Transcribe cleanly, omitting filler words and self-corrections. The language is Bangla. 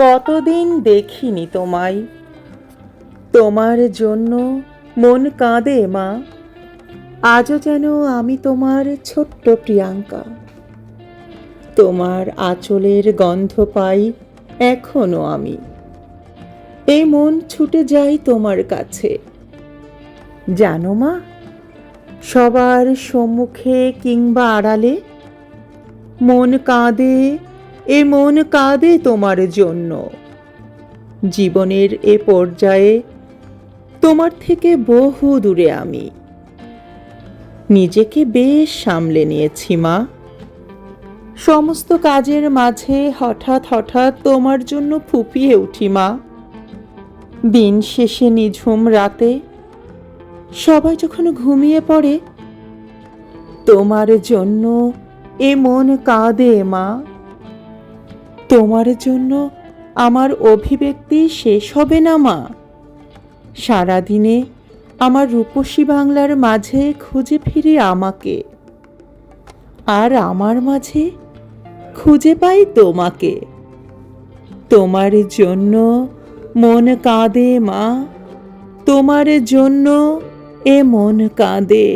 কতদিন দেখিনি তোমায়, তোমার জন্য মন কাঁদে মা। আজও যেন আমি তোমার ছোট্ট প্রিয়াঙ্কা। তোমার আঁচলের গন্ধ পাই এখনো আমি। এই মন ছুটে যাই তোমার কাছে। জানো মা, সবার সম্মুখে কিংবা আড়ালে মন কাঁদে, এ মন কাঁদে তোমার জন্য। জীবনের এ পর্যায়ে তোমার থেকে বহু দূরে আমি। নিজেকে বেশ সামলে নিয়েছি মা। সমস্ত কাজের মাঝে হঠাৎ হঠাৎ তোমার জন্য ফুঁপিয়ে উঠি মা। দিন শেষে নিঝুম রাতে সবাই যখন ঘুমিয়ে পড়ে, তোমার জন্য এ মন কাঁদে মা। তোমার জন্য আমার অভিব্যক্তি শেষ হবে না মা। সারাদিনে আমার রূপসী বাংলার মাঝে খুঁজে ফিরি আমাকে, আর আমার মাঝে খুঁজে পাই তোমাকে। তোমার জন্য মন কাঁদে মা, তোমার জন্য এ মন কাঁদে।